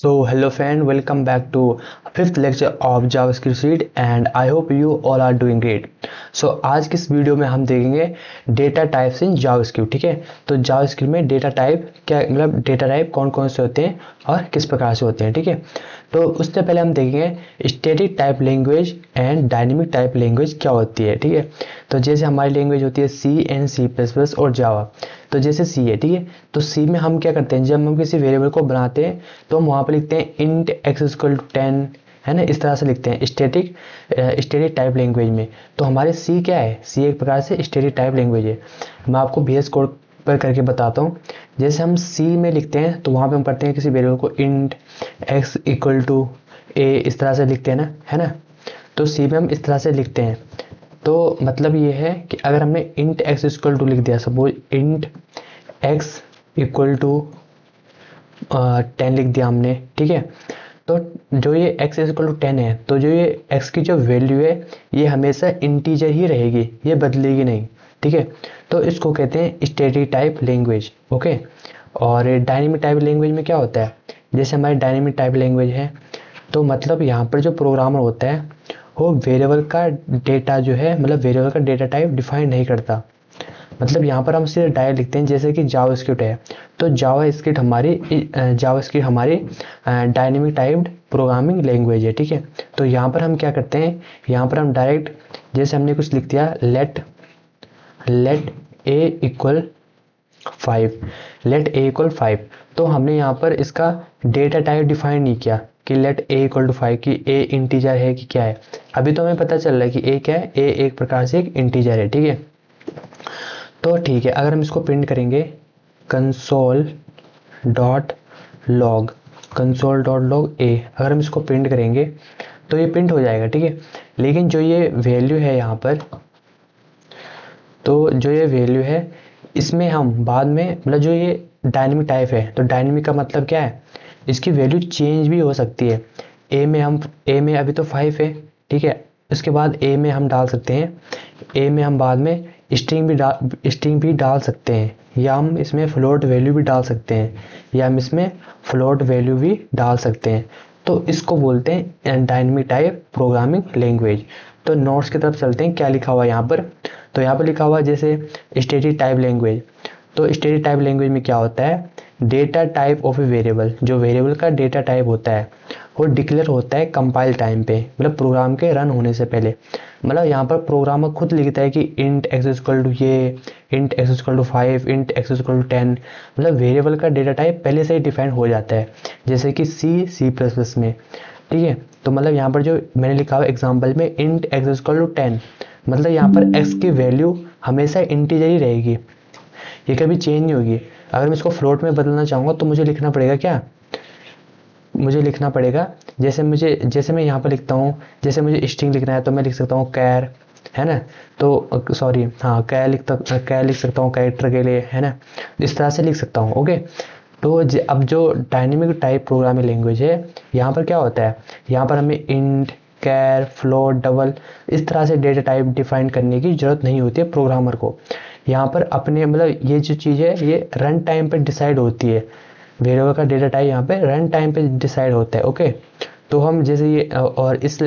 So hello friend, welcome back to fifth lecture of JavaScript series and I hope you all are doing great. So आज की इस video में हम देखेंगे data types in JavaScript. ठीक है, तो जावास्क्रिप्ट में डेटा टाइप क्या मतलब डेटा टाइप कौन कौन से होते हैं और किस प्रकार से होते हैं। ठीक है, तो उससे पहले हम देखेंगे static type language and dynamic type language क्या होती है। ठीक है, तो जैसे हमारी लैंग्वेज होती है सी एंड सी प्लस प्लस और जावा। तो जैसे सी है, ठीक है, तो सी में हम क्या करते हैं, जब हम किसी वेरिएबल को बनाते हैं तो हम वहाँ पर लिखते हैं इंट एक्स इक्वल टू 10, है ना, इस तरह से लिखते हैं स्टैटिक टाइप लैंग्वेज में। तो हमारे सी क्या है, सी एक प्रकार से स्टैटिक टाइप लैंग्वेज है। मैं आपको VS कोड पर करके बताता हूँ। जैसे हम सी में लिखते हैं तो वहाँ पे हम करते हैं किसी वेरिएबल को इंट एक्स इक्वल टू ए, इस तरह से लिखते हैं ना, है ना। तो सी में हम इस तरह से लिखते हैं। तो मतलब ये है कि अगर हमने इंट एक्स इक्वल टू लिख दिया, suppose int X equal to 10 लिख दिया हमने, ठीक है, तो जो ये x इक्वल टू 10 है, तो जो ये x की जो वैल्यू है ये हमेशा इंटीजर ही रहेगी, ये बदलेगी नहीं। ठीक है, तो इसको कहते हैं स्टैटिक टाइप लैंग्वेज। ओके, और डायनेमिक टाइप लैंग्वेज में क्या होता है, जैसे हमारी डायनेमिक टाइप लैंग्वेज है तो मतलब यहाँ पर जो प्रोग्रामर होता है वो वेरिएबल का डेटा जो है, मतलब वेरिएबल का डेटा टाइप डिफाइन नहीं करता। मतलब यहाँ पर हम सिर्फ डायरेक्ट लिखते हैं, जैसे कि जावास्क्रिप्ट है तो जावास्क्रिप्ट हमारी डायनेमिक टाइप्ड प्रोग्रामिंग लैंग्वेज है। ठीक है, तो यहाँ पर हम क्या करते हैं, यहाँ पर हम डायरेक्ट जैसे हमने कुछ लिख दिया लेट ए इक्वल 5, तो हमने यहाँ पर इसका डेटा टाइप डिफाइन नहीं किया कि लेट ए इक्वल टू 5 कि ए इंटीजर है कि क्या है। अभी तो हमें पता चल रहा है कि ए क्या है, ए एक प्रकार से एक इंटीजर है। ठीक है, तो ठीक है, अगर हम इसको प्रिंट करेंगे कंसोल डॉट लॉग ए, अगर हम इसको प्रिंट करेंगे तो ये प्रिंट हो जाएगा। ठीक है, लेकिन जो ये वैल्यू है यहाँ पर, तो जो ये वैल्यू है इसमें हम बाद में मतलब जो ये डायनेमिक टाइप है, तो डायनेमिक का मतलब क्या है, इसकी वैल्यू चेंज भी हो सकती है। ए में अभी तो 5 है, ठीक है, उसके बाद ए में हम डाल सकते हैं, ए में हम बाद में स्ट्रिंग भी डाल सकते हैं, या हम इसमें फ्लोट वैल्यू भी डाल सकते हैं, तो इसको बोलते हैं डायनेमिक टाइप प्रोग्रामिंग लैंग्वेज। तो नोट्स की तरफ चलते हैं, क्या लिखा हुआ है यहाँ पर। तो यहाँ पर लिखा हुआ है जैसे स्टैटिक टाइप लैंग्वेज। तो स्टैटिक टाइप लैंग्वेज में क्या होता है, data type of a variable, जो वेरिएबल का डेटा टाइप होता है वो डिक्लेयर होता है कंपाइल टाइम पे, मतलब प्रोग्राम के रन होने से पहले। मतलब यहाँ पर प्रोग्रामर खुद लिखता है कि इंट एक्स इक्वल टू ये, int X equal to 5, int X equal to 10, मतलब वेरिएबल का डेटा टाइप पहले से ही डिफाइन हो जाता है, जैसे कि सी प्लस प्लस में। ठीक है, तो मतलब यहाँ पर जो मैंने लिखा हुआ एग्जाम्पल में इंट एक्स इक्वल टू 10, मतलब यहाँ पर एक्स की वैल्यू हमेशा इंटीजर ही रहेगी, ये कभी चेंज नहीं होगी। अगर मैं इसको फ्लोट में बदलना चाहूँगा तो मुझे लिखना पड़ेगा जैसे मैं यहाँ पर लिखता हूँ, जैसे मुझे स्ट्रिंग लिखना है तो मैं लिख सकता हूँ कैर, है ना, तो सॉरी हाँ कैर लिख सकता हूँ कैरेक्टर के लिए, है ना, इस तरह से लिख सकता हूँ। ओके, तो अब जो डायनेमिक टाइप प्रोग्रामिंग लैंग्वेज है, यहाँ पर क्या होता है, यहाँ पर हमें इंट कैर फ्लोट डबल इस तरह से डेटा टाइप डिफाइन करने की जरूरत नहीं होती है प्रोग्रामर को। यहाँ पर अपने मतलब ये जो चीज़ है ये रन टाइम पे डिसाइड होती है, वेरिएबल का डेटा टाइप यहाँ पे रन टाइम पे डिसाइड होता है। ओके, तो हम जैसे ये और इस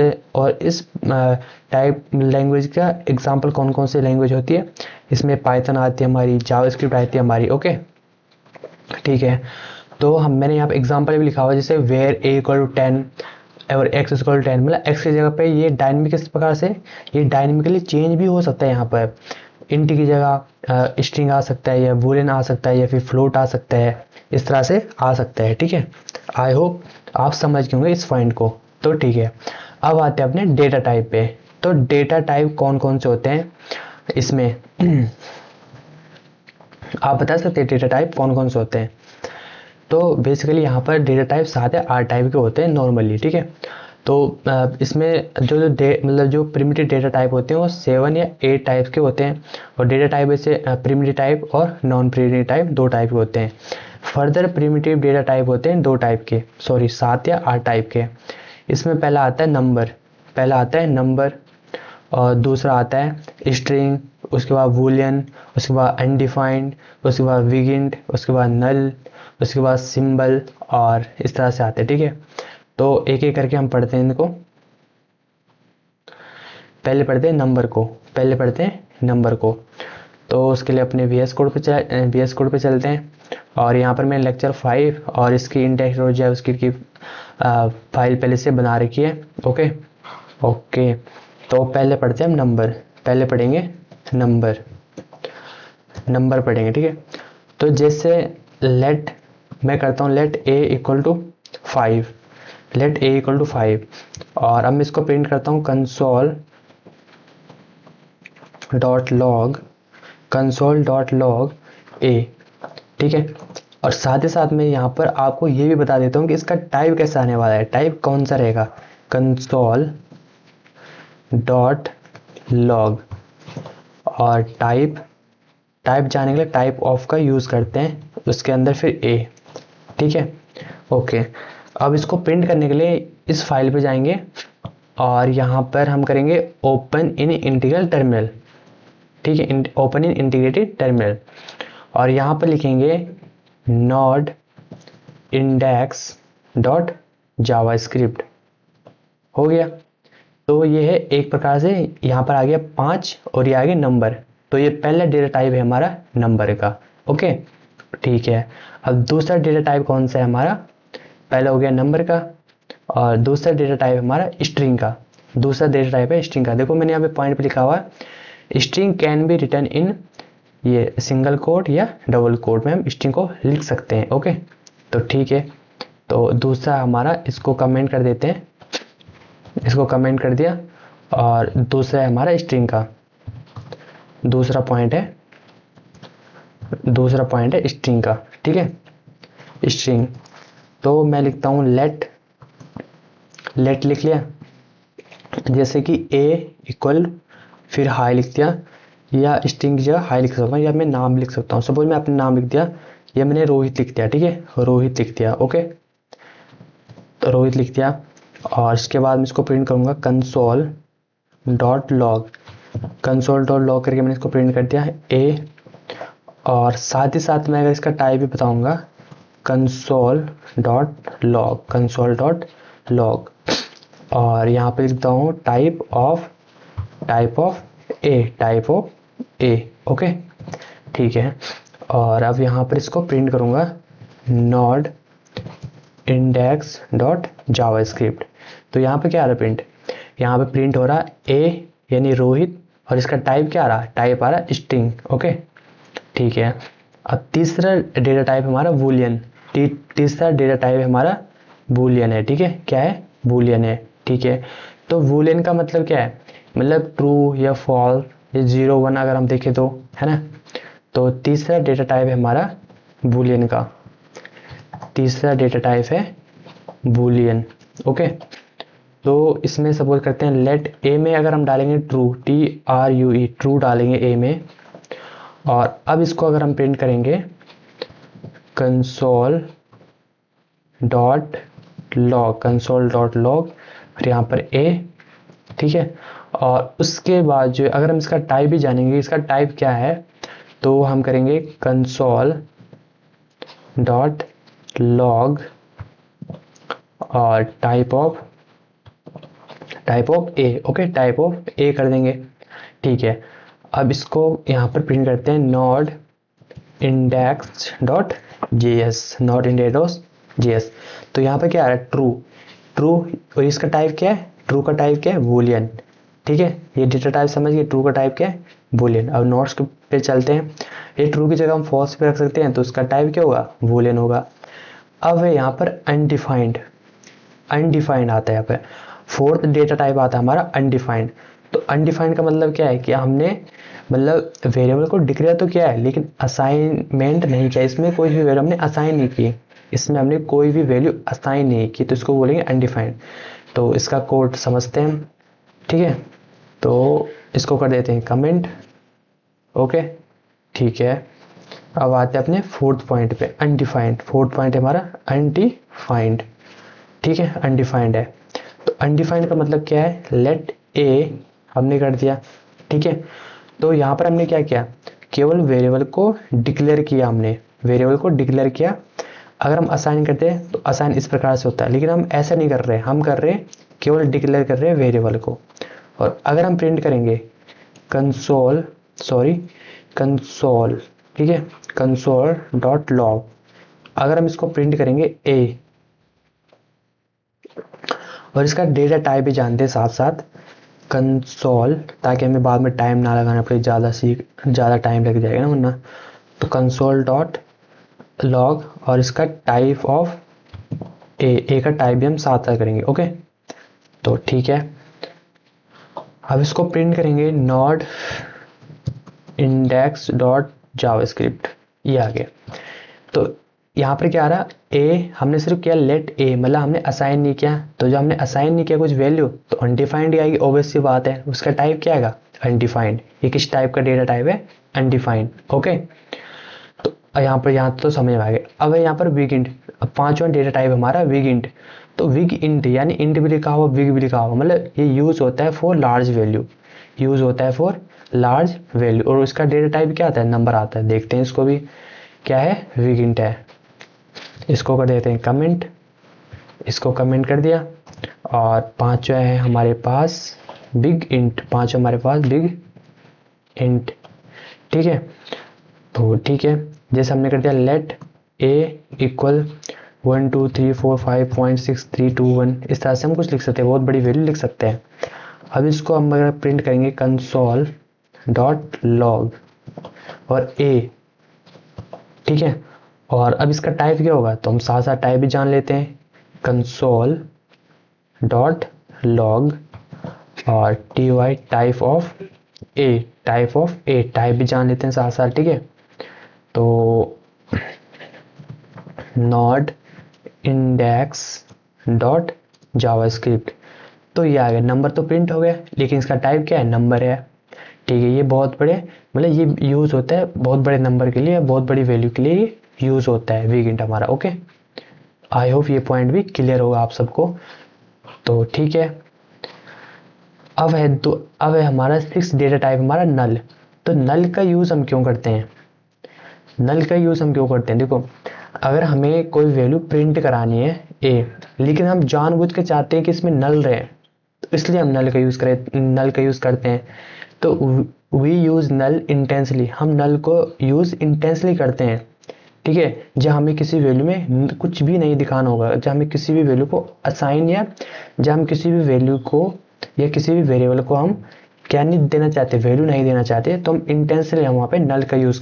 टाइप लैंग्वेज का एग्जांपल कौन कौन से लैंग्वेज होती है, इसमें पाइथन आती है हमारी, जावास्क्रिप्ट आती है हमारी। ओके, ठीक है, तो मैंने यहाँ पे एग्जांपल भी लिखा हुआ है, जैसे वेयर ए इक्वल टू 10 और एक्स इक्वल टू 10, मतलब एक्स की जगह पे ये डायनेमिक इस प्रकार से ये डायनेमिकली चेंज भी हो सकता है। यहाँ पर इंट की जगह स्ट्रिंग आ सकता है, या बूलियन आ सकता है, या फिर फ्लोट आ सकता है, इस तरह से आ सकता है। ठीक है, आई होप आप समझ गए होंगे इस पॉइंट को। तो ठीक है, अब आते हैं अपने डेटा टाइप पे। तो डेटा टाइप कौन कौन से होते हैं इसमें आप बता सकते हैं डेटा टाइप कौन कौन से होते हैं। तो बेसिकली यहाँ पर डेटा टाइप 7 या 8 टाइप के होते हैं नॉर्मली। ठीक है, तो इसमें जो प्रिमिटिव डेटा टाइप होते हैं वो 7 या 8 टाइप्स के होते हैं, और डेटा टाइप ऐसे प्रिमिटिव टाइप और नॉन प्रिमिटिव टाइप 2 टाइप के होते हैं। फर्दर प्रिमिटिव डेटा टाइप होते हैं 2 टाइप के, 7 या 8 टाइप के। इसमें पहला आता है नंबर, और दूसरा आता है स्ट्रिंग, उसके बाद बूलियन, उसके बाद अनडिफाइंड, उसके बाद विगिंट, उसके बाद नल, उसके बाद सिंबल और इस तरह से आते हैं, ठीक है। तो एक एक करके हम पढ़ते हैं इनको। पहले पढ़ते हैं नंबर को। तो उसके लिए अपने VS कोड पे चलते हैं। और यहाँ पर मैंने लेक्चर 5 और इसकी इंडेक्स और जावास्क्रिप्ट की फाइल पहले से बना रखी है। ओके ओके, तो पहले पढ़ते हैं हम नंबर। पहले पढ़ेंगे नंबर पढ़ेंगे, ठीक है। तो जैसे मैं करता हूँ लेट a इक्वल टू 5, और अब मैं इसको प्रिंट करता हूँ कंसोल डॉट लॉग a, ठीक है। और साथ ही साथ में यहाँ पर आपको ये भी बता देता हूँ कि इसका टाइप कैसा आने वाला है, टाइप कौन सा रहेगा, कंसोल डॉट लॉग। और टाइप जाने के लिए टाइप ऑफ का यूज़ करते हैं, उसके अंदर फिर a, ठीक है। ओके, अब इसको प्रिंट करने के लिए इस फाइल पे जाएंगे और यहाँ पर हम करेंगे ओपन इन इंटीग्रल टर्मिनल, ठीक है, ओपन इन इंटीग्रेटेड टर्मिनल। और यहाँ पर लिखेंगे नोड इंडेक्स डॉट जावास्क्रिप्ट। हो गया। तो ये है एक प्रकार से, यहाँ पर आ गया 5 और ये आ गया नंबर। तो ये पहला डेटा टाइप है हमारा नंबर का। ओके, ठीक है। अब दूसरा डेटा टाइप कौन सा है हमारा, पहला हो गया नंबर का और दूसरा डेटा टाइप हमारा स्ट्रिंग का। दूसरा डेटा टाइप है स्ट्रिंग का। देखो मैंने यहाँ पे पॉइंट पे लिखा हुआ है, स्ट्रिंग कैन बी रिटर्न इन, ये सिंगल कोट या डबल कोट में हम स्ट्रिंग को लिख सकते हैं। ओके, तो ठीक है। तो दूसरा हमारा, इसको कमेंट कर देते हैं, इसको कमेंट कर दिया। और दूसरा है हमारा स्ट्रिंग का, दूसरा पॉइंट है स्ट्रिंग का, ठीक है, स्ट्रिंग। तो मैं लिखता हूँ लेट लिख लिया, जैसे कि a इक्वल फिर हाई लिख दिया, या स्ट्रिंग की जगह हाई लिख सकता हूँ, या मैं नाम लिख सकता हूँ। सपोज मैं अपना नाम लिख दिया, या मैंने रोहित लिख दिया, ठीक है, रोहित लिख दिया। ओके, तो रोहित लिख दिया। और इसके बाद मैं इसको प्रिंट करूँगा कंसोल डॉट लॉग करके मैंने इसको प्रिंट कर दिया a। और साथ ही साथ मैं अगर इसका टाइप भी बताऊँगा, कंसोल डॉट लॉग। और यहाँ पे लिखता हूँ टाइप ऑफ ए। ओके, ठीक है। और अब यहाँ पर इसको प्रिंट करूँगा नोड इंडेक्स डॉट जावास्क्रिप्ट। तो यहाँ पे क्या आ रहा है प्रिंट, यहाँ पे प्रिंट हो रहा है ए यानी रोहित, और इसका टाइप क्या आ रहा है, टाइप आ रहा है स्ट्रिंग। ओके, ठीक है। अब तीसरा डेटा टाइप हमारा बूलियन, तीसरा डेटा टाइप हमारा बूलियन है, ठीक है। क्या है, बूलियन है, ठीक है। तो बूलियन का मतलब क्या है, मतलब ट्रू या फॉल्स या 0 1 अगर हम देखें तो, है ना। तो तीसरा डेटा टाइप है हमारा बूलियन का, तीसरा डेटा टाइप है बूलियन। ओके, तो इसमें सपोज करते हैं लेट ए में अगर हम डालेंगे ट्रू, TRUE, ट्रू डालेंगे ए में। और अब इसको अगर हम प्रिंट करेंगे कंसोल डॉट लॉग, फिर यहाँ पर a, ठीक है। और उसके बाद जो अगर हम इसका टाइप भी जानेंगे, इसका टाइप क्या है, तो हम करेंगे कंसोल डॉट लॉग और type of a। Okay, type of a कर देंगे, ठीक है। अब इसको यहाँ पर प्रिंट करते हैं नोड इंडेक्स डॉट जेएस। तो यहाँ पर क्या आ रहा है, ट्रू। और इसका टाइप क्या है, ट्रू का टाइप क्या है, बूलियन, ठीक है। ये डेटा टाइप समझ गए, ट्रू का टाइप क्या है, बूलियन। अब नोट्स पे चलते हैं, ये ट्रू की जगह हम फॉल्स पे रख सकते हैं, तो उसका टाइप क्या होगा, बूलियन होगा। अब यहाँ पर अनडिफाइंड आता है, यहाँ पर फोर्थ डेटा टाइप आता है हमारा अनडिफाइंड। तो अनडिफाइंड का मतलब क्या है कि हमने मतलब वेरिएबल को डिक्लेयर तो किया है लेकिन असाइनमेंट नहीं किया, इसमें कोई भी वैल्यू हमने असाइन नहीं की, इसमें हमने कोई भी वैल्यू असाइन नहीं की, तो इसको बोलेंगे अनडिफाइंड। तो इसका कोड समझते हैं, ठीक है। तो इसको कर देते हैं कमेंट। ओके, ठीक है। अब आते हैं अपने फोर्थ पॉइंट पे, अनडिफाइंड। फोर्थ पॉइंट है हमारा अनडिफाइंड, ठीक है, अनडिफाइंड है। तो अनडिफाइंड का मतलब क्या है, लेट ए हमने कर दिया, ठीक है। तो यहाँ पर हमने क्या किया, केवल वेरिएबल को डिक्लेयर किया, हमने वेरिएबल को डिक्लेयर किया। अगर हम असाइन करते हैं तो असाइन इस प्रकार से होता है, लेकिन हम ऐसा नहीं कर रहे, हम कर रहे हैं केवल डिक्लेयर कर रहे हैं वेरिएबल को। और अगर हम प्रिंट करेंगे कंसोल ठीक है, कंसोल डॉट लॉग, अगर हम इसको प्रिंट करेंगे ए, और इसका डेटा टाइप भी जानते हैं साथ साथ कंसोल, ताकि हमें बाद में टाइम ना लगाना पड़े, ज़्यादा टाइम लग जाएगा ना वरना। तो कंसोल डॉट लॉग और इसका टाइप ऑफ ए का टाइप भी हम साथ साथ करेंगे। ओके, तो ठीक है, अब इसको प्रिंट करेंगे नोड इंडेक्स डॉट जावास्क्रिप्ट, ये आ गया। तो यहाँ पर क्या आ रहा, ए हमने सिर्फ किया लेट ए, मतलब हमने असाइन नहीं किया, तो जब हमने असाइन नहीं किया कुछ वैल्यू तो अनडिफाइंड आएगी, ऑब्वियस सी बात है। उसका टाइप क्या आएगा, अनडिफाइंड। ये किस टाइप का डेटा टाइप है, अनडिफाइंड। ओके, तो यहाँ तो समझ में आ गया। अब यहाँ पर विग इंट, अब पांचवा डेटा टाइप हमारा विग इंट। तो विग इंट यानी इंट भी लिखा हुआ, विग भी लिखा हुआ, मतलब ये यूज होता है फॉर लार्ज वैल्यू, यूज होता है फॉर लार्ज वैल्यू। और इसका डेटा टाइप क्या आता है, नंबर आता है। देखते हैं इसको भी, क्या है, विग इंट है। इसको कर देते हैं कमेंट, इसको कमेंट कर दिया। और पांचवा है हमारे पास बिग इंट, पांचवा हमारे पास बिग इंट। ठीक है, तो ठीक है, जैसे हमने कर दिया लेट ए इक्वल 1 2 3 4 5.6321, इस तरह से हम कुछ लिख सकते हैं, बहुत बड़ी वैल्यू लिख सकते हैं। अब इसको हम अगर प्रिंट करेंगे कंसोल डॉट लॉग और ए, ठीक है, और अब इसका टाइप क्या होगा, तो हम साथ साथ टाइप भी जान लेते हैं, कंसोल डॉट लॉग और टी वाई टाइप ऑफ ए, टाइप भी जान लेते हैं साथ साथ। ठीक है, तो नोड इंडेक्स डॉट जावास्क्रिप्ट, तो ये आ गया। नंबर तो प्रिंट हो गया, लेकिन इसका टाइप क्या है, नंबर है। ठीक है, ये बहुत बड़े, मतलब ये यूज होता है बहुत बड़े नंबर के लिए, बहुत बड़ी वैल्यू के लिए यूज होता है विग इंट हमारा। ओके, आई होप ये पॉइंट भी क्लियर होगा आप सबको। तो ठीक है, अब है हमारा 6 डेटा टाइप हमारा नल। तो नल का यूज हम क्यों करते हैं, देखो, अगर हमें कोई वैल्यू प्रिंट करानी है ए, लेकिन हम जानबूझ के चाहते हैं कि इसमें नल रहे, तो इसलिए हम नल का यूज करते हैं। तो वी यूज नल इंटेंसली, हम नल को यूज इंटेंसली करते हैं। ठीक है, जब हमें किसी वैल्यू में कुछ भी नहीं दिखाना होगा, जब हमें किसी भी वैल्यू को असाइन या जब हम किसी भी वैल्यू को या किसी भी वेरिएबल को हम क्या नहीं देना चाहते, वैल्यू नहीं देना चाहते, तो हम इंटेंसली हम वहाँ पे नल का यूज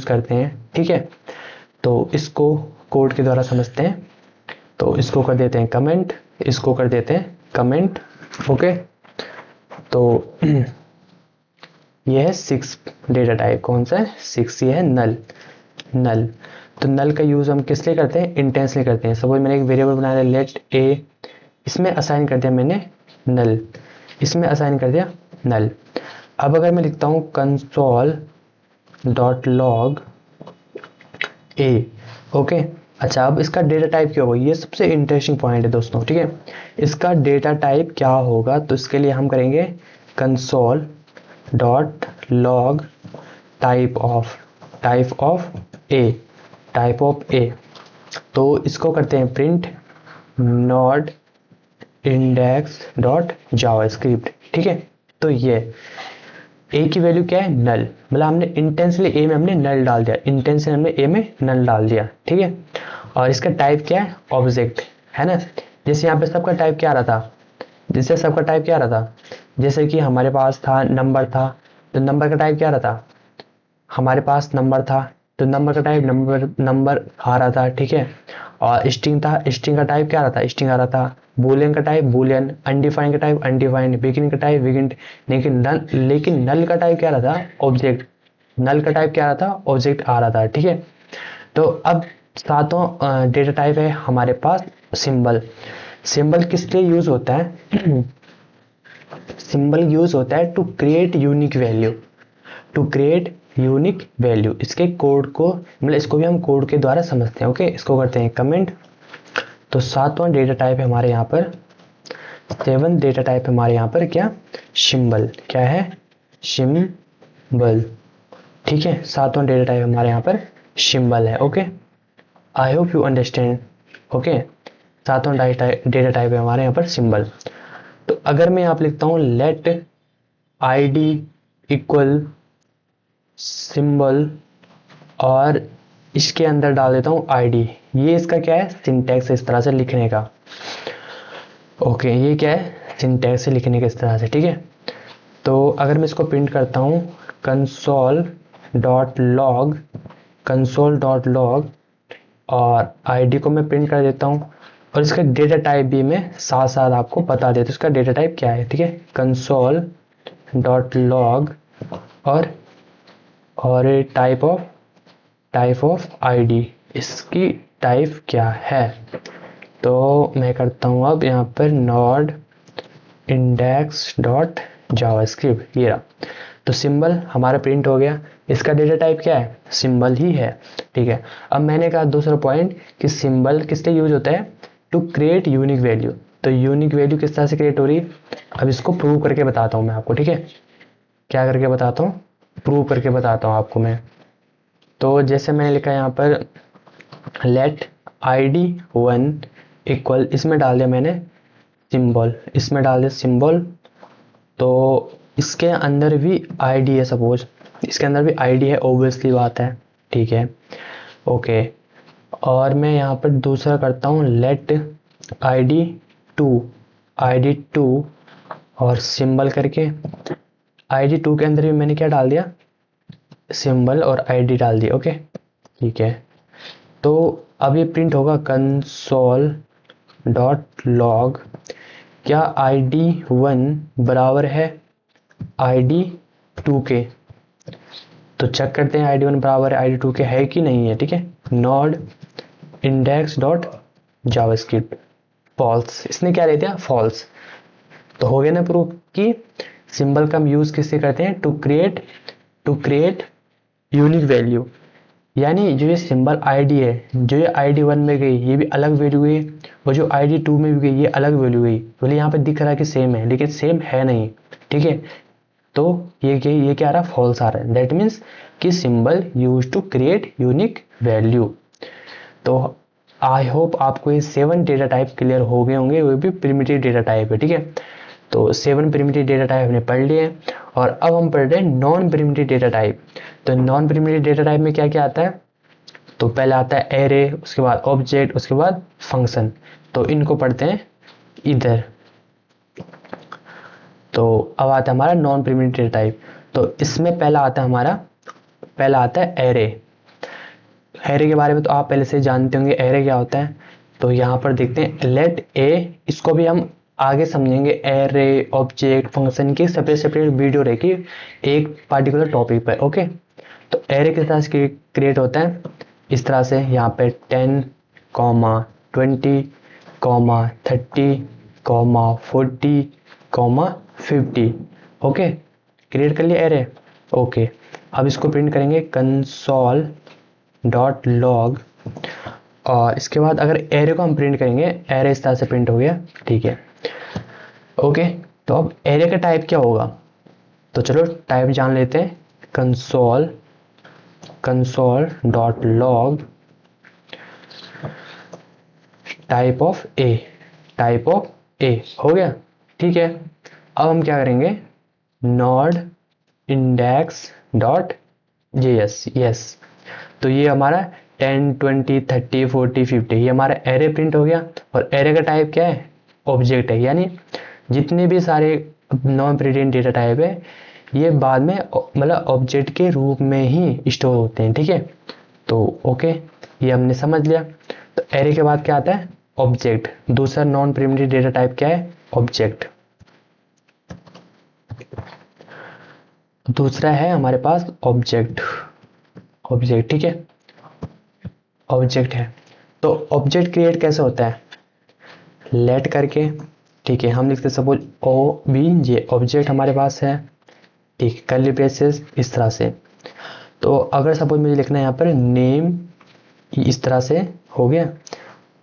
करते हैं, ठीक है, तो इसको कोड के द्वारा समझते हैं। तो इसको कर देते हैं कमेंट, इसको कर देते हैं कमेंट। ओके, तो ये है 6 डेटा टाइप, कौन सा है, 6, ये है नल। तो नल का यूज हम किस लिए करते हैं, इंटेंसली करते हैं। सपोज मैंने एक वेरिएबल बनाया लेट ए, इसमें असाइन कर दिया मैंने नल, इसमें असाइन कर दिया नल। अब अगर मैं लिखता हूं कंसोल डॉट लॉग ए, ओके, अच्छा, अब इसका डेटा टाइप क्या होगा, ये सबसे इंटरेस्टिंग पॉइंट है दोस्तों। ठीक है, इसका डेटा टाइप क्या होगा, तो इसके लिए हम करेंगे console dot log type of a, तो इसको करते हैं print node index dot JavaScript. ठीक है, तो ये ए की वैल्यू क्या है, नल, मतलब हमने इंटेंसली ए में हमने नल डाल दिया, ठीक है, और इसका टाइप क्या है, ऑब्जेक्ट है ना। जैसे यहाँ पे सबका टाइप क्या आ रहा था, जैसे कि हमारे पास था नंबर था, तो नंबर का टाइप क्या आ रहा था, हमारे पास नंबर था, तो नंबर का टाइप नंबर आ रहा था। ठीक है, और स्ट्रिंग था, स्ट्रिंग का टाइप क्या आ रहा था, स्ट्रिंग आ रहा था। बूलियन का टाइप बूलियन, अनडिफाइंड का टाइप अनडिफाइंड, बिगिन का टाइप बिगिन। लेकिन नल का टाइप क्या आ रहा था, ऑब्जेक्ट। ऑब्जेक्ट आ रहा था। ठीक है, तो अब सातों डेटा टाइप है हमारे पास सिंबल किस लिए यूज होता है सिंबल यूज होता है टू क्रिएट यूनिक वैल्यू, इसके कोड को, मतलब इसको भी हम कोड के द्वारा समझते हैं। ओके, इसको करते हैं कमेंट। तो 7वां डेटा टाइप है हमारे यहाँ पर, 7 डेटा टाइप हमारे यहाँ पर क्या, सिंबल, क्या है, सिंबल। ठीक है, 7वां डेटा टाइप हमारे यहाँ पर सिंबल है। Okay, I hope you understand. Okay, सातवां डेटा टाइप है हमारे यहाँ पर सिंबल। तो अगर मैं यहाँ पे लिखता हूँ लेट id इक्वल सिंबल और इसके अंदर डाल देता हूँ id, ये इसका क्या है, सिंटैक्स इस तरह से लिखने का। ओके, ये क्या है, सिंटैक्स से लिखने के इस तरह से, ठीक है। तो अगर मैं इसको प्रिंट करता हूँ console.log और id को मैं प्रिंट कर देता हूँ और इसका डेटा टाइप भी मैं साथ साथ आपको बता देता हूँ इसका डेटा टाइप क्या है, ठीक है। console.log और टाइप ऑफ id, इसकी टाइप क्या है। तो मैं करता हूँ अब यहाँ पर node index.javascript, ये रहा। तो सिंबल हमारा प्रिंट हो गया, इसका डेटा टाइप क्या है, सिंबल ही है, ठीक है। अब मैंने कहा दूसरा पॉइंट कि सिंबल किस लिए यूज होता है, टू क्रिएट यूनिक वैल्यू। तो यूनिक वैल्यू किस तरह से क्रिएट हो रही है, अब इसको प्रूव करके बताता हूँ मैं आपको, ठीक है। क्या करके बताता हूँ, प्रूव करके बताता हूँ आपको मैं। तो जैसे मैंने लिखा यहाँ पर लेट id1 इक्वल, इसमें डाल दिया मैंने सिंबल, इसमें डाल दिया सिंबल। तो इसके अंदर भी id है, सपोज इसके अंदर भी id है, ऑब्वियसली बात है, ठीक है। ओके, और मैं यहाँ पर दूसरा करता हूँ लेट id2 और सिंबल करके, id2 के अंदर भी मैंने क्या डाल दिया, सिंबल और id डाल दिया। ओके, ठीक है। तो अब ये प्रिंट होगा console.log, क्या id1 बराबर है id2 के। तो चेक करते हैं id1 बराबर है id2 के है कि नहीं है, ठीक है। node index.javascript फॉल्स, इसने क्या दे दिया, फॉल्स। तो हो गया ना प्रूफ कि सिंबल का हम यूज किससे करते हैं, टू क्रिएट यूनिक वैल्यू। यानी जो ये सिंबल आईडी है, जो ये id1 में गई ये भी अलग वैल्यू गई, और जो id2 में भी गई ये अलग वैल्यू गई। बोले यहाँ पे दिख रहा है कि सेम है, लेकिन सेम है नहीं, ठीक है। तो ये क्या आ रहा है, फॉल्स आ रहा है। दैट मीन्स कि symbol use to create unique value. तो आई होप आपको ये 7 डेटा टाइप क्लियर हो गए होंगे, वो भी प्रिमिटिव डेटा टाइप है, ठीक है। तो 7 प्रिमिटिव डेटा टाइप हमने पढ़ लिए हैं और अब हम पढ़ रहे हैं नॉन प्रिमिटिव डेटा टाइप। तो नॉन प्रिमिटिव डेटा टाइप में क्या क्या आता है, तो पहले आता है एरे, उसके बाद ऑब्जेक्ट, उसके बाद फंक्शन। तो इनको पढ़ते हैं इधर। तो अब आता है हमारा नॉन प्रिमिटिव डेटा टाइप। तो इसमें पहला आता है एरे। एरे के बारे में तो आप पहले से जानते होंगे, एरे क्या होता है। तो यहाँ पर देखते हैं लेट ए, इसको भी हम आगे समझेंगे। एरे, ऑब्जेक्ट, फंक्शन की सेपरेट वीडियो रहेगी एक पार्टिकुलर टॉपिक पर। ओके, तो एरे किस तरह से क्रिएट होता है, इस तरह से यहाँ पे 10, 20, 30, 40, 50। ओके, क्रिएट कर लिया एरे। ओके, अब इसको प्रिंट करेंगे console.log और इसके बाद अगर एरे को हम प्रिंट करेंगे, एरे इस तरह से प्रिंट हो गया, ठीक है। ओके, तो अब एरे का टाइप क्या होगा, तो चलो टाइप जान लेते हैं। console.log टाइप ऑफ ए हो गया, ठीक है। अब हम क्या करेंगे, node index.js, यस। तो ये हमारा 10, 20, 30, 40, 50 ये हमारा एरे प्रिंट हो गया। और एरे का टाइप क्या है, ऑब्जेक्ट है। यानी जितने भी सारे नॉन प्रिमिटिव डेटा टाइप है ये बाद में मतलब ऑब्जेक्ट के रूप में ही स्टोर होते हैं, ठीक है। तो ओके, ये हमने समझ लिया। तो एरे के बाद क्या आता है, ऑब्जेक्ट। दूसरा नॉन प्रिमिटिव डेटा टाइप क्या है, ऑब्जेक्ट। दूसरा है हमारे पास ऑब्जेक्ट, ठीक है, ऑब्जेक्ट है। तो ऑब्जेक्ट क्रिएट कैसे होता है, लेट करके, ठीक है। हम लिखते सपोज OBJ, ऑब्जेक्ट हमारे पास है, ठीक, कर्ली ब्रेसेस इस तरह से। तो अगर सपोज मुझे लिखना है यहाँ पर नेम, इस तरह से हो गया,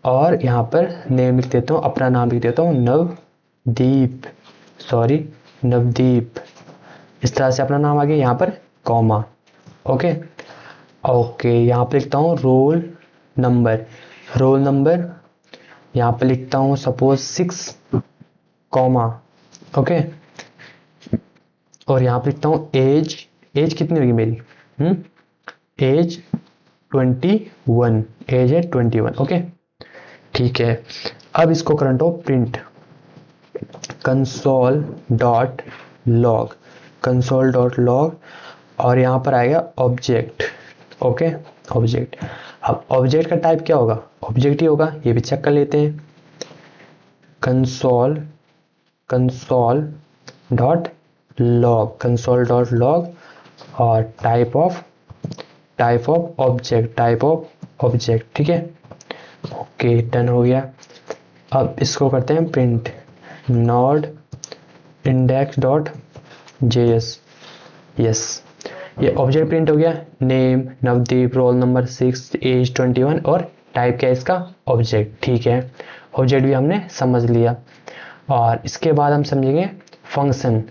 और यहाँ पर नेम लिख देता हूँ, अपना नाम लिख देता हूँ नवदीप, इस तरह से अपना नाम आ गया, यहाँ पर कॉमा। ओके, ओके, यहाँ पे लिखता हूँ रोल नंबर, यहाँ पे लिखता हूँ सपोज 6 कॉमा, ओके, और यहाँ पे लिखता हूँ एज कितनी होगी मेरी, एज 21, एज है 21, ओके, ठीक है। अब इसको करंट ऑफ प्रिंट console.log और यहाँ पर आएगा ऑब्जेक्ट, ओके, ऑब्जेक्ट। अब ऑब्जेक्ट का टाइप क्या होगा, ऑब्जेक्ट ही होगा, ये भी चेक कर लेते हैं। console.log और टाइप ऑफ ऑब्जेक्ट, ठीक है, ओके, डन हो गया। अब इसको करते हैं प्रिंट node index.js, यस, ये ऑब्जेक्ट प्रिंट हो गया। Name Navdeep, roll number 6, age 21 और टाइप क्या है इसका, ऑब्जेक्ट, ठीक है। ऑब्जेक्ट भी हमने समझ लिया और इसके बाद हम समझेंगे फंक्शन,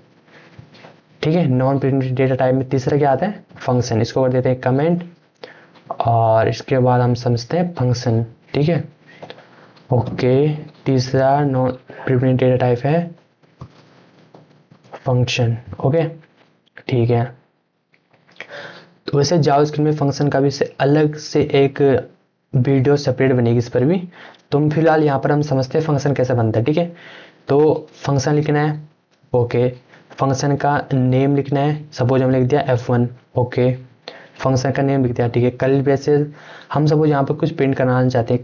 ठीक है। नॉन प्रिंटेड डेटा टाइप में तीसरा क्या आता है, फंक्शन। इसको कर देते हैं कमेंट और इसके बाद हम समझते हैं फंक्शन, ठीक है, ओके। तीसरा नॉन प्रिंटेड डेटा टाइप है फंक्शन, ओके, ठीक है। तो वैसे जावास्क्रिप्ट में फंक्शन का भी से अलग से एक वीडियो सेपरेट बनेगी इस पर भी। तुम फिलहाल यहाँ पर हम समझते हैं फंक्शन कैसे बनता है, ठीक है। तो फंक्शन लिखना है, ओके, फंक्शन का नेम लिखना है, सपोज हम लिख दिया F1, ओके, फंक्शन का नेम लिख दिया, ठीक है। कल वैसे हम सपोज यहाँ पर कुछ प्रिंट कराना चाहते हैं,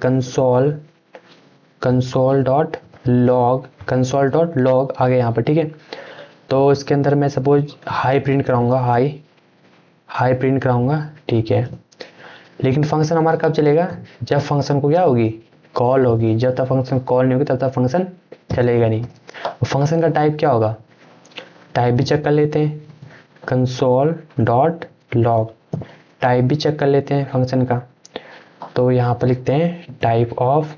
console.log आ गया यहाँ पर, ठीक है। तो इसके अंदर मैं सपोज हाई प्रिंट कराऊंगा, हाई प्रिंट कराऊंगा, ठीक है। लेकिन फंक्शन हमारा कब चलेगा, जब फंक्शन को क्या होगी, कॉल होगी। जब तक फंक्शन कॉल नहीं होगी तब तक फंक्शन चलेगा नहीं। फंक्शन का टाइप क्या होगा, टाइप भी चेक कर लेते हैं, console.log, टाइप भी चेक कर लेते हैं फंक्शन का। तो यहाँ पर लिखते हैं टाइप ऑफ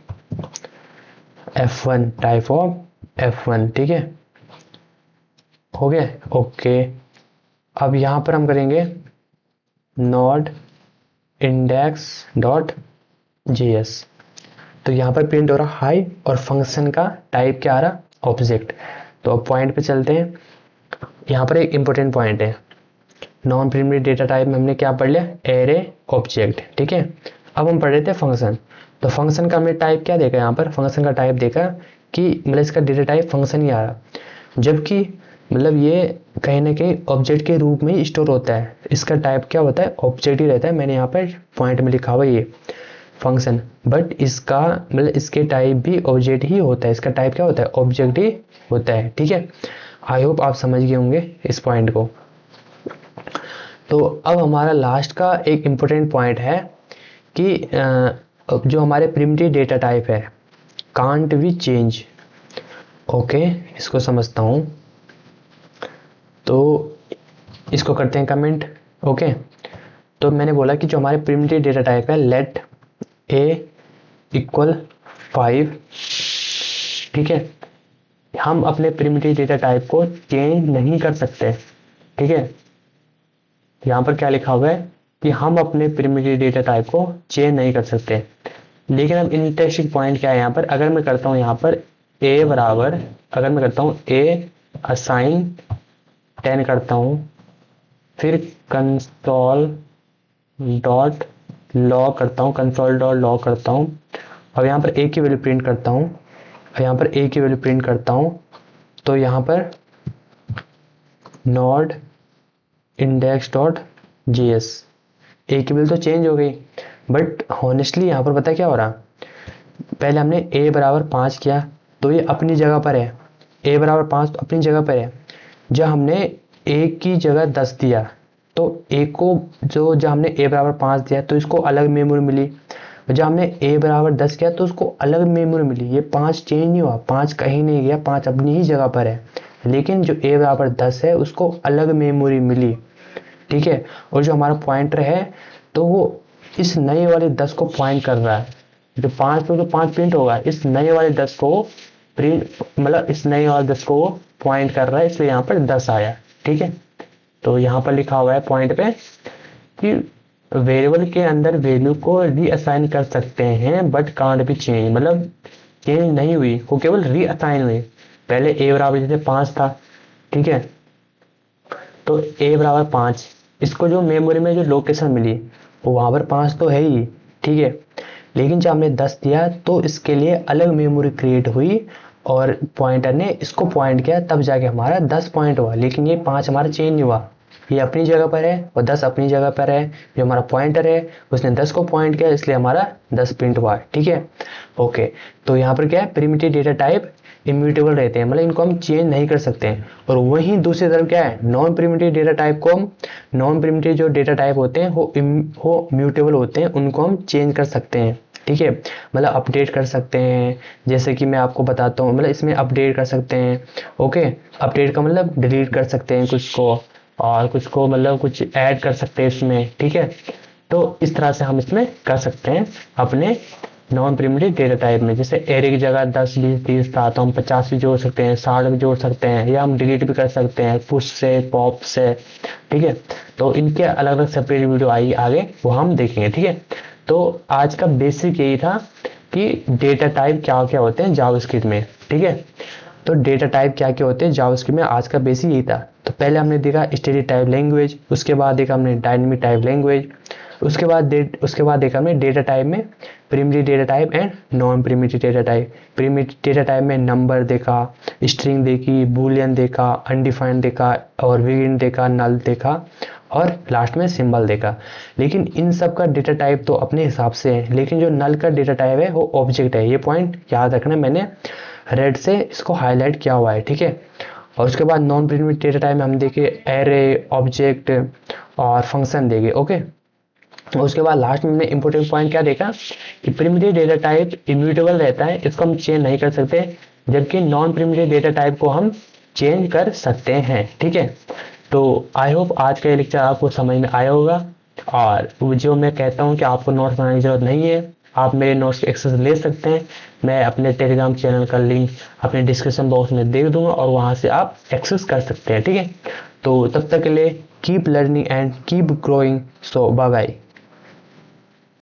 F1, ठीक है, हो गया, ओके। अब यहाँ पर हम करेंगे node index.js, तो यहाँ पर प्रिंट हो रहा हाई और फंक्शन का टाइप क्या आ रहा, ऑब्जेक्ट। तो अब पॉइंट पे चलते हैं। यहाँ पर एक इंपॉर्टेंट पॉइंट है, नॉन प्रिमिटिव डेटा टाइप में हमने क्या पढ़ लिया, एरे ऑब्जेक्ट, ठीक है। अब हम पढ़ रहे थे फंक्शन, तो फंक्शन का हमने टाइप क्या देखा, यहाँ पर फंक्शन का टाइप देखा कि मतलब इसका डेटा टाइप फंक्शन ही आ रहा, जबकि मतलब ये कहीं ना कहीं ऑब्जेक्ट के रूप में ही स्टोर होता है। इसका टाइप क्या होता है, ऑब्जेक्ट ही रहता है। मैंने यहाँ पर पॉइंट में लिखा हुआ ये फंक्शन, बट इसका मतलब इसके टाइप भी ऑब्जेक्ट ही होता है। इसका टाइप क्या होता है, ऑब्जेक्ट ही होता है, ठीक है। आई होप आप समझ गए होंगे इस पॉइंट को। तो अब हमारा लास्ट का एक इम्पोर्टेंट पॉइंट है कि जो हमारे प्रिमिटिव डेटा टाइप है कांट बी चेंज, ओके, इसको समझता हूँ। तो इसको करते हैं कमेंट, ओके। तो मैंने बोला कि जो हमारे प्रिमिटिव डेटा टाइप है लेट a इक्वल 5, ठीक है। हम अपने प्रिमिटिव डेटा टाइप को चेंज नहीं कर सकते, ठीक है। यहाँ पर क्या लिखा हुआ है कि हम अपने प्रिमिटिव डेटा टाइप को चेंज नहीं कर सकते। लेकिन अब इंटरेस्टिंग पॉइंट क्या है यहाँ पर, अगर मैं करता हूँ यहाँ पर a बराबर, अगर मैं करता हूँ a असाइन 10 करता हूँ, फिर console.log करता हूँ, console.log करता हूँ, अब यहाँ पर a की वैल्यू प्रिंट करता हूँ, और यहाँ पर a की वैल्यू प्रिंट करता हूँ, तो यहाँ पर node index.js a की वैल्यू तो चेंज हो गई, बट हॉनेस्टली यहाँ पर पता क्या हो रहा, पहले हमने a बराबर 5 किया तो ये अपनी जगह पर है, a बराबर 5 तो अपनी जगह पर है। जब हमने a की जगह 10 दिया तो a को जब हमने a बराबर 5 दिया तो इसको अलग मेमोरी मिली, जब हमने a बराबर 10 किया तो उसको अलग मेमोरी मिली। ये 5 चेंज नहीं हुआ, 5 कहीं नहीं गया, 5 अपनी ही जगह पर है, लेकिन जो a बराबर 10 है उसको अलग मेमोरी मिली, ठीक है। और जो हमारा पॉइंटर है तो वो इस नए वाले 10 को पॉइंट कर रहा है, जो 5 पे तो 5 प्रिंट होगा, इस नए वाले 10 को प्रिंट मतलब इस नए वाले 10 को पॉइंट कर रहा है, इसलिए यहाँ पर 10 आया, ठीक है। तो यहाँ पर लिखा हुआ है पॉइंट पे कि वेरिएबल के अंदर वैल्यू को रीअसाइन कर सकते हैं बट कांट बी चेंज, मतलब चेंज नहीं हुई, वो केवल रीअसाइन हुई। पहले ए बराबर जैसे 5 था, ठीक है, तो ए बराबर 5, इसको जो मेमोरी में जो लोकेशन मिली वो वहां पर 5 तो है ही, ठीक है, लेकिन जब हमने 10 दिया तो इसके लिए अलग मेमोरी क्रिएट हुई और पॉइंटर ने इसको पॉइंट किया, तब जाके हमारा 10 पॉइंट हुआ, लेकिन ये 5 हमारा चेंज नहीं हुआ, ये अपनी जगह पर है और 10 अपनी जगह पर है। जो हमारा पॉइंटर है उसने 10 को पॉइंट किया, इसलिए हमारा 10 प्रिंट हुआ, ठीक है। ओके, तो यहाँ पर क्या है, प्रिमिटिव डेटा टाइप इम्यूटेबल रहते हैं, मतलब इनको हम चेंज नहीं कर सकते हैं। और वहीं दूसरी तरफ क्या है, नॉन प्रिमिटिव डेटा टाइप को हम, नॉन प्रिमिटिव जो डेटा टाइप होते हैं वो म्यूटेबल होते हैं, उनको हम चेंज कर सकते हैं, ठीक है, मतलब अपडेट कर सकते हैं। जैसे कि मैं आपको बताता हूँ, मतलब इसमें अपडेट कर सकते हैं। ओके, अपडेट का मतलब डिलीट कर सकते हैं कुछ को, और कुछ को मतलब कुछ ऐड कर सकते हैं इसमें, ठीक है। तो इस तरह से हम इसमें कर सकते हैं अपने नॉन प्रिमिटिव डेटा टाइप में। जैसे एरे की जगह 10 20 30 था तो हम 50 भी जोड़ सकते हैं, 60 भी जोड़ सकते हैं, या हम डिलीट भी कर सकते हैं पुश से, पॉप से, ठीक है। तो इनके अलग अलग सेपरेट वीडियो आई आगे, वो हम देखेंगे, ठीक है। तो आज का बेसिक यही था कि डेटा टाइप क्या क्या होते हैं जावास्क्रिप्ट में, ठीक है। तो डेटा टाइप क्या क्या होते हैं जावास्क्रिप्ट में, आज का बेसिक यही था। तो पहले हमने देखा स्टैटिक टाइप लैंग्वेज, उसके बाद देखा हमने डायनेमिक टाइप लैंग्वेज, उसके बाद देखा हमने डेटा टाइप में primitive data type and non primitive data type. Primitive data type में नंबर देखा, स्ट्रिंग देखी, बूलियन देखा, अनडिफाइंड देखा, और बिगिन देखा, नल देखा, और लास्ट में सिंबल देखा। लेकिन इन सब का डेटा टाइप तो अपने हिसाब से है, लेकिन जो नल का डेटा टाइप है वो ऑब्जेक्ट है। ये पॉइंट याद रखना, मैंने रेड से इसको हाईलाइट किया हुआ है, ठीक है। और उसके बाद नॉन प्रिमिटिव डेटा टाइप में हम देखे एरे, ऑब्जेक्ट और फंक्शन देखे, ओके। उसके बाद लास्ट में हमने इंपॉर्टेंट पॉइंट क्या देखा कि प्रिमिटिव डेटा टाइप इम्यूटेबल रहता है, इसको हम चेंज नहीं कर सकते, जबकि नॉन प्रिमिटिव डेटा टाइप को हम चेंज कर सकते हैं, ठीक है। तो आई होप आज का ये लेक्चर आपको समझ में आया होगा। और जो मैं कहता हूँ कि आपको नोट्स बनाने की जरूरत नहीं है, आप मेरे नोट्स की एक्सेस ले सकते हैं। मैं अपने टेलीग्राम चैनल का लिंक अपने डिस्क्रिप्शन बॉक्स में दे दूंगा और वहां से आप एक्सेस कर सकते हैं, ठीक है। तो तब तक के लिए keep learning and keep growing, so bye bye.